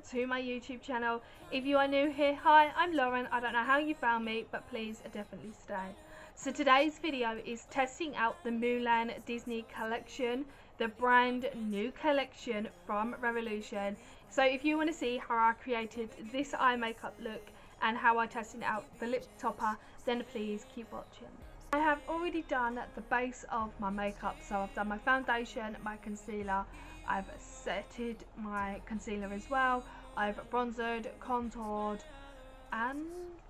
to my YouTube channel. If you are new here, hi, I'm Lauren. I don't know how you found me, but please definitely stay. So today's video is testing out the Mulan Disney collection, the brand new collection from Revolution. So if you want to see how I created this eye makeup look and how I tested out the lip topper, then please keep watching. I have already done the base of my makeup, so I've done my foundation, my concealer, I've setted my concealer as well, I've bronzered, contoured, and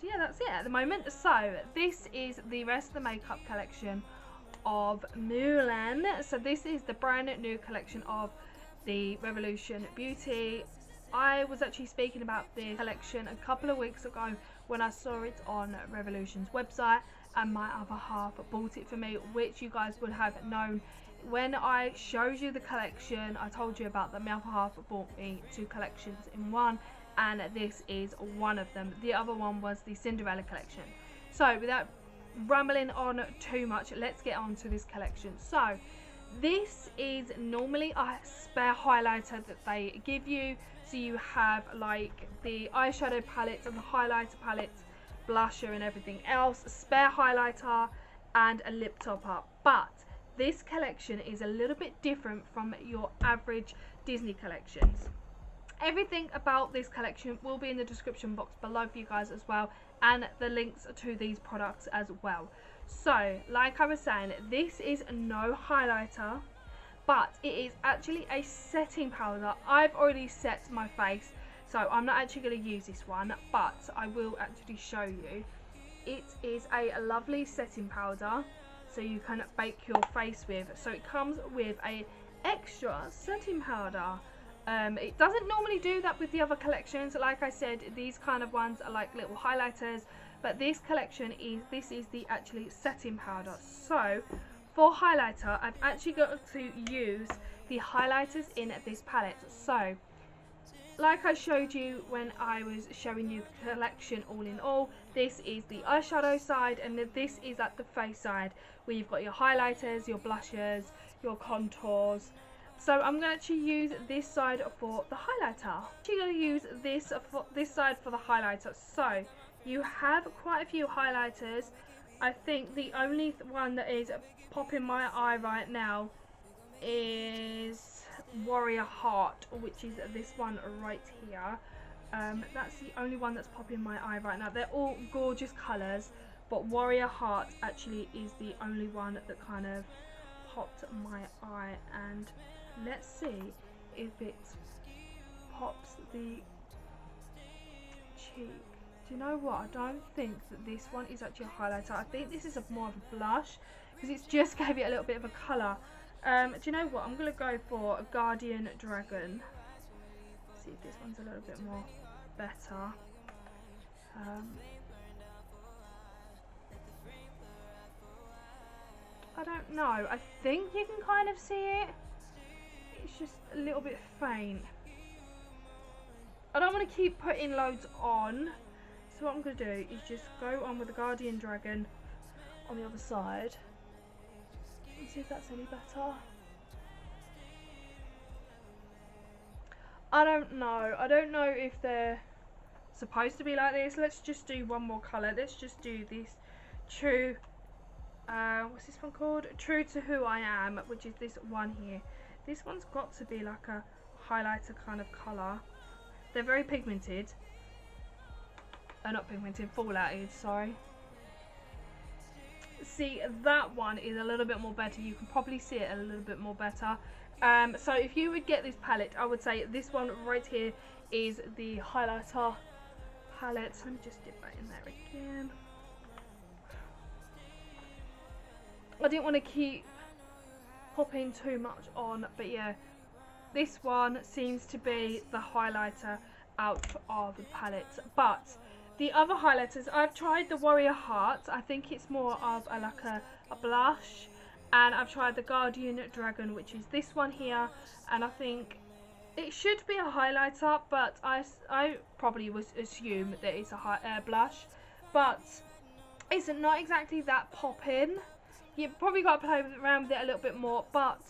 yeah, that's it at the moment. So this is the rest of the makeup collection of Mulan. So this is the brand new collection of the Revolution Beauty. I was actually speaking about this collection a couple of weeks ago when I saw it on Revolution's website, and my other half bought it for me, which you guys would have known when I showed you the collection. I told you about that my other half bought me 2 collections in one, and this is one of them. The other one was the Cinderella collection. So without rambling on too much, let's get on to this collection. So this is normally a spare highlighter that they give you. So you have like the eyeshadow palette and the highlighter palette, blusher and everything else, a spare highlighter and a lip topper. But this collection is a little bit different from your average Disney collections. Everything about this collection will be in the description box below for you guys as well, and the links to these products as well. So like I was saying, this is no highlighter, but it is actually a setting powder. I've already set my face, so I'm not actually going to use this one, but I will actually show you. It is a lovely setting powder, so you can bake your face with. So it comes with a extra setting powder. It doesn't normally do that with the other collections. Like I said, these kind of ones are like little highlighters, but this collection is the actually setting powder. So for highlighter, I've actually got to use the highlighters in this palette. So like I showed you when I was showing you the collection all in all, this is the eyeshadow side, and this is at the face side where you've got your highlighters, your blushes, your contours. So I'm going to actually use this side for the highlighter. I'm actually going to use this side for the highlighter. So you have quite a few highlighters. I think the only one that is popping my eye right now is Warrior Heart, which is this one right here. That's the only one that's popping my eye right now. They're all gorgeous colours, but Warrior Heart actually is the only one that kind of popped my eye. And let's see if it pops the cheek. Do you know what? I don't think that this one is actually a highlighter. I think this is more of a blush, because it's just gave it a little bit of a colour. Do you know what? I'm going to go for a Guardian Dragon. See if this one's a little bit more better. I don't know. I think you can kind of see it. It's just a little bit faint. I don't want to keep putting loads on. So what I'm going to do is just go on with the Guardian Dragon on the other side. Let's see if that's any better. I don't know if they're supposed to be like this. Let's just do one more colour. Let's just do this True, what's this one called? True to Who I Am, which is this one here. This one's got to be like a highlighter kind of colour. They're very pigmented. Not pigmented, fallouted, sorry. See, that one is a little bit more better. You can probably see it a little bit more better. So if you would get this palette, I would say this one right here is the highlighter palette. Let me just dip that in there again. I didn't want to keep popping too much on, but yeah, this one seems to be the highlighter out of the palette. But the other highlighters, I've tried the Warrior Heart. I think it's more of like a blush. And I've tried the Guardian Dragon, which is this one here. And I think it should be a highlighter, but I probably would assume that it's a blush. But it's not exactly that popping. You've probably got to play around with it a little bit more. But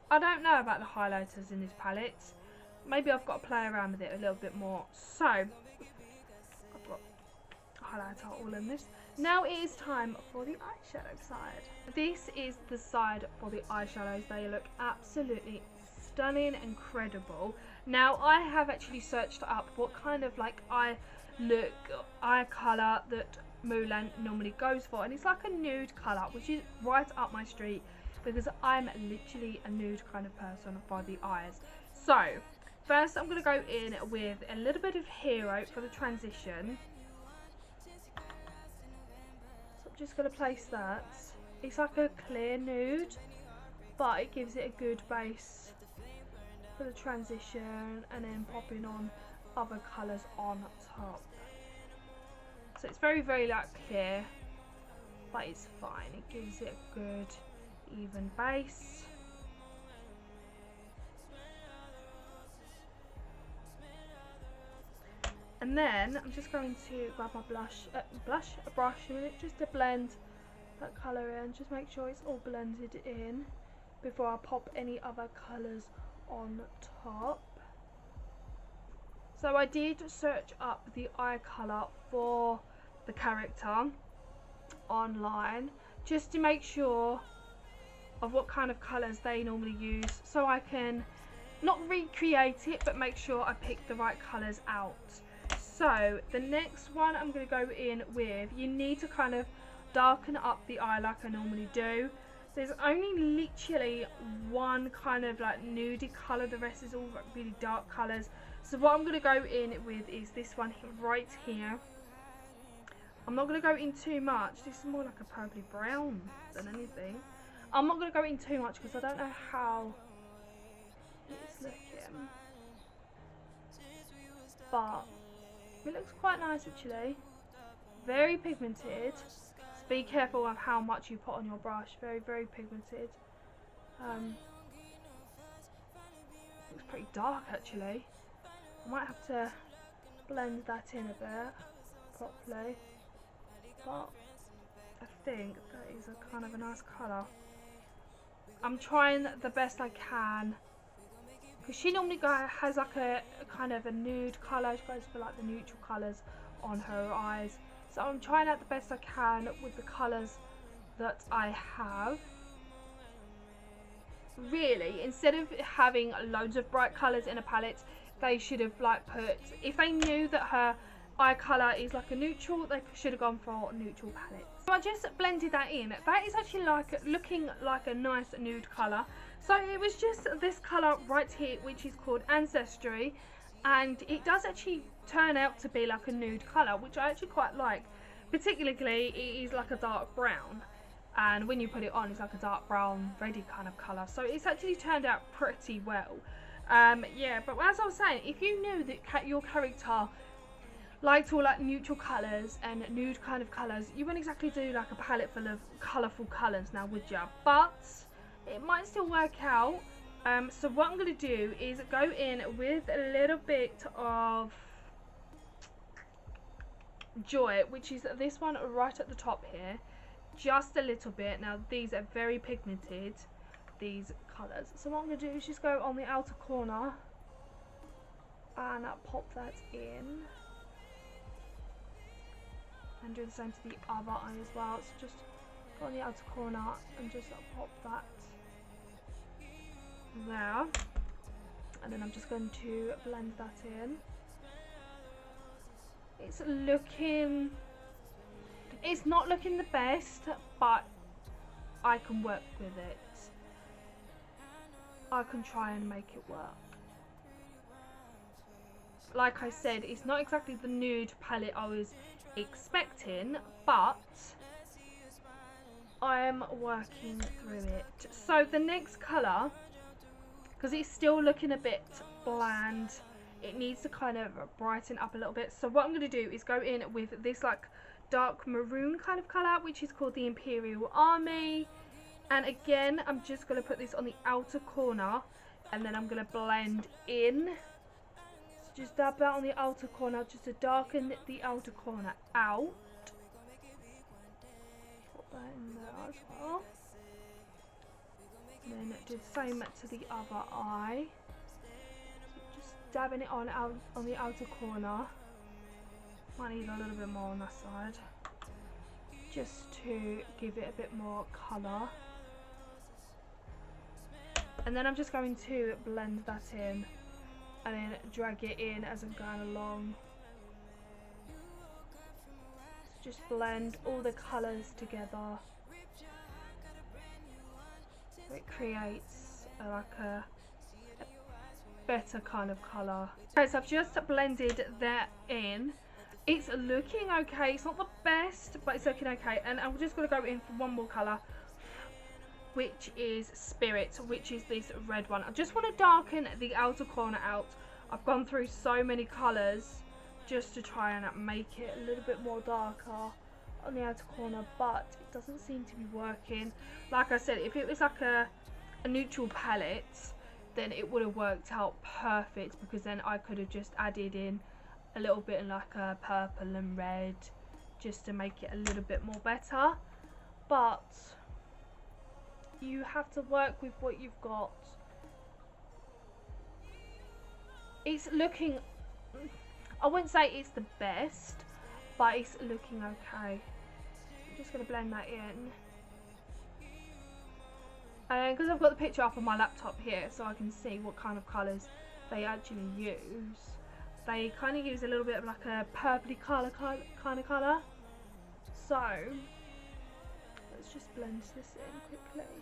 I don't know about the highlighters in this palette. maybe I've got to play around with it a little bit more. So I've got highlighter all in this. Now it is time for the eyeshadow side. This is the side for the eyeshadows. They look absolutely stunning, incredible. Now I have actually searched up what kind of like eye colour that Mulan normally goes for, and it's like a nude colour, which is right up my street because I'm literally a nude kind of person for the eyes. So first I'm going to go in with a little bit of Hero for the transition. So I'm just going to place that. It's like a clear nude, but it gives it a good base for the transition, and then popping on other colours on top. So it's very, very like clear, but it's fine. It gives it a good even base. And then I'm just going to grab my brush just to blend that colour in. Just make sure it's all blended in before I pop any other colours on top. So I did search up the eye colour for the character online just to make sure of what kind of colours they normally use, so I can not recreate it but make sure I pick the right colours out. So the next one I'm going to go in with, you need to kind of darken up the eye like I normally do. There's only literally one kind of like nudie colour, the rest is all really dark colours. So what I'm going to go in with is this one right here. I'm not going to go in too much. This is more like a purpley brown than anything. I'm not going to go in too much because I don't know how it's looking. But it looks quite nice actually. Very pigmented. So be careful of how much you put on your brush. Very, very pigmented. Looks pretty dark actually. I might have to blend that in a bit properly. But I think that is a kind of a nice colour. I'm trying the best I can, because she normally has like a kind of a nude colour. She goes for like the neutral colours on her eyes. So I'm trying out the best I can with the colours that I have. Really, instead of having loads of bright colours in a palette, they should have like put, if they knew that her eye colour is like a neutral, they should have gone for a neutral palette. So I just blended that in. That is actually like looking like a nice nude colour. So it was just this colour right here, which is called Ancestry, and it does actually turn out to be like a nude colour, which I actually quite like. Particularly it is like a dark brown, and when you put it on it's like a dark brown reddy kind of colour. So it's actually turned out pretty well. Yeah, but as I was saying, if you knew that your character liked all like neutral colours and nude kind of colours, you wouldn't exactly do like a palette full of colourful colours now, would you? But it might still work out. So what I'm going to do is go in with a little bit of Joy, which is this one right at the top here, just a little bit. Now these are very pigmented, these colours. So what I'm going to do is just go on the outer corner and pop that in. And do the same to the other eye as well. So just go on the outer corner and just pop that there. And then I'm just going to blend that in. It's not looking the best, but I can work with it. I can try and make it work. Like I said, it's not exactly the nude palette I was expecting, but I'm working through it. So the next colour, because it's still looking a bit bland, it needs to kind of brighten up a little bit. So what I'm going to do is go in with this like dark maroon kind of colour, which is called the Imperial Army. And again, I'm just going to put this on the outer corner, and then I'm going to blend in. Just dab that on the outer corner just to darken the outer corner out. Put that in there as well. And then do the same to the other eye. So just dabbing it on the outer corner. Might need a little bit more on that side, just to give it a bit more colour. And then I'm just going to blend that in and then drag it in as I'm going along. So just blend all the colours together. So it creates like a better kind of colour. Okay, so I've just blended that in. It's looking okay. It's not the best, but it's looking okay. And I'm just going to go in for one more colour, which is Spirit, which is this red one. I just want to darken the outer corner out. I've gone through so many colours just to try and make it a little bit more darker on the outer corner, but it doesn't seem to be working. Like I said, if it was like a neutral palette, then it would have worked out perfect, because then I could have just added in a little bit like a purple and red just to make it a little bit more better. But you have to work with what you've got. It's looking, I wouldn't say it's the best, but it's looking okay. I'm just going to blend that in. And because I've got the picture up on my laptop here, so I can see what kind of colours they actually use. They kind of use a little bit of like a purpley kind of colour. So let's just blend this in quickly.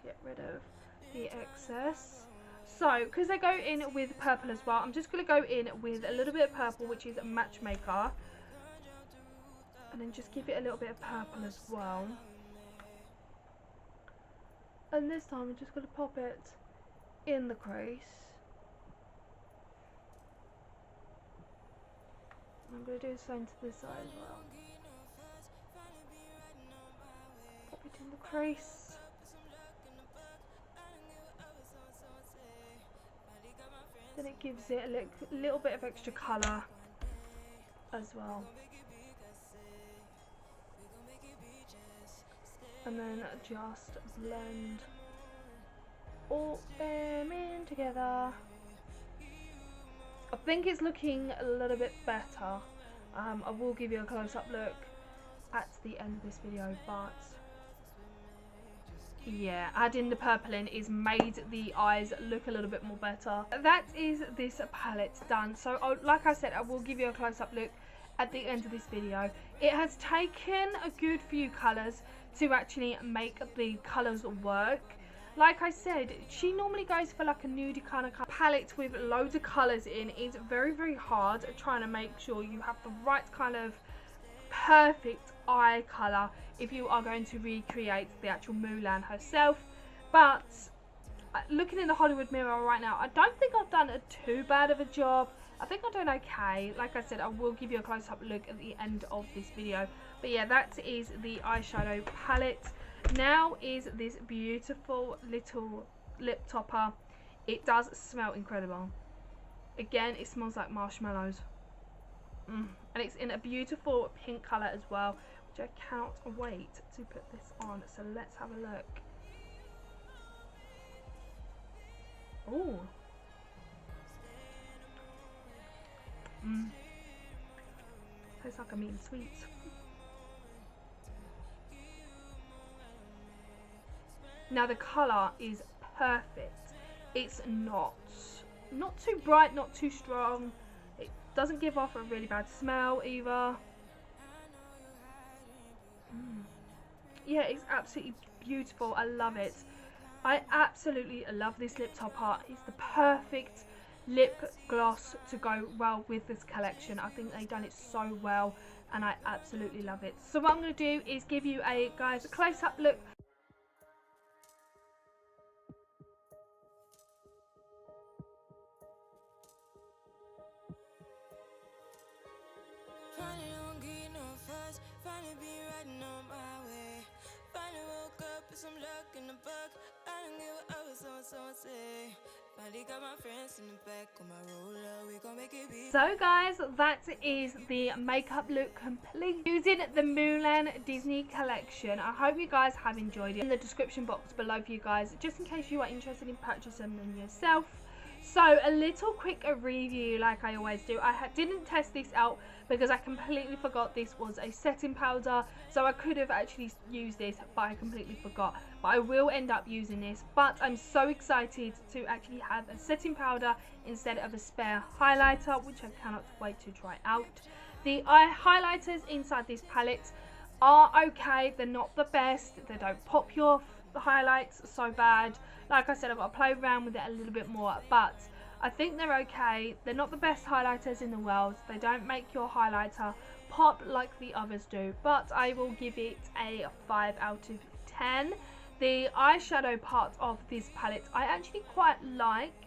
Get rid of the excess. So because they go in with purple as well, I'm just going to go in with a little bit of purple, which is Matchmaker, and then just give it a little bit of purple as well. And this time I'm just going to pop it in the crease. I'm going to do the same to this side as well. Pop it in the crease. Then it gives it a little bit of extra colour as well. And then just blend all them in together. I think it's looking a little bit better. I will give you a close-up look at the end of this video, but yeah, adding the purple in is made the eyes look a little bit more better. That is this palette done. So like I said, I will give you a close-up look at the end of this video. It has taken a good few colours to actually make the colours work. Like I said, she normally goes for like a nudie kind of palette with loads of colours in. It's very, very hard trying to make sure you have the right kind of perfect eye colour if you are going to recreate the actual Mulan herself. But looking in the Hollywood mirror right now, I don't think I've done too bad of a job. I think I'm doing okay. Like I said, I will give you a close-up look at the end of this video. But yeah, that is the eyeshadow palette. Now is this beautiful little lip topper. It does smell incredible. Again, it smells like marshmallows. And it's in a beautiful pink colour as well, which I cannot wait to put this on. So let's have a look. Oh. Tastes like I'm eating sweets. Now the colour is perfect. It's not too bright, not too strong. It doesn't give off a really bad smell either. Yeah, it's absolutely beautiful. I love it. I absolutely love this lip topper. It's the perfect lip gloss to go well with this collection. I think they've done it so well, and I absolutely love it. So what I'm going to do is give you a close-up look. Some luck in the book. I don't give a oh, so say. So guys, that is the makeup look complete using the Mulan Disney collection. I hope you guys have enjoyed it. In the description box below for you guys, just in case you are interested in purchasing them yourself. So a little quick review like I always do. I didn't test this out because I completely forgot this was a setting powder, so I could have actually used this, but I completely forgot. But I will end up using this, but I'm so excited to actually have a setting powder instead of a spare highlighter, which I cannot wait to try out. The eye highlighters inside this palette are okay. They're not the best. They don't pop your highlights so bad. Like I said, I've got to play around with it a little bit more, but I think they're okay. They're not the best highlighters in the world. They don't make your highlighter pop like the others do, but I will give it a 5 out of 10. The eyeshadow part of this palette I actually quite like.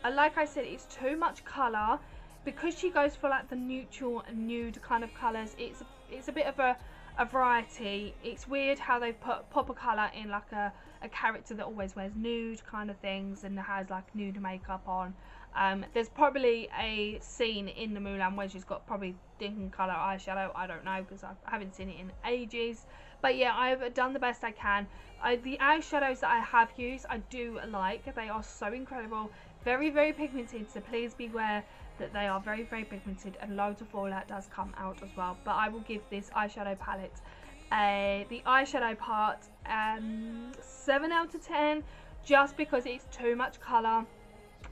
Like I said, it's too much colour. Because she goes for like the neutral and nude kind of colours, it's a bit of a variety. It's weird how they pop a colour in like a character that always wears nude kind of things and has like nude makeup on. There's probably a scene in the Mulan where she's got probably dinking colour eyeshadow. I don't know because I haven't seen it in ages. But yeah, I've done the best I can. The eyeshadows that I have used, I do like. They are so incredible. Very, very pigmented, so please beware that they are very, very pigmented, and loads of fallout does come out as well. But I will give this eyeshadow palette the eyeshadow part 7 out of 10, just because it's too much colour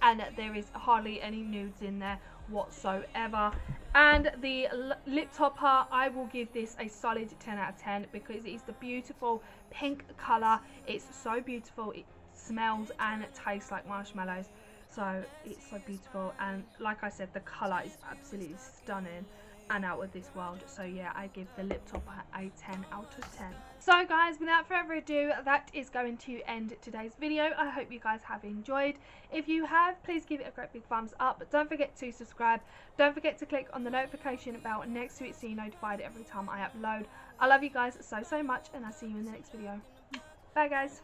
and there is hardly any nudes in there whatsoever. And the lip topper, I will give this a solid 10 out of 10 because it's the beautiful pink colour. It's so beautiful. It smells and it tastes like marshmallows. So it's so beautiful, and like I said, the colour is absolutely stunning and out of this world. So yeah, I give the lip topper a 10 out of 10. So guys, without further ado, that is going to end today's video. I hope you guys have enjoyed. If you have, please give it a great big thumbs up. Don't forget to subscribe. Don't forget to click on the notification bell next to it so you're notified every time I upload. I love you guys so much, and I'll see you in the next video. Bye guys.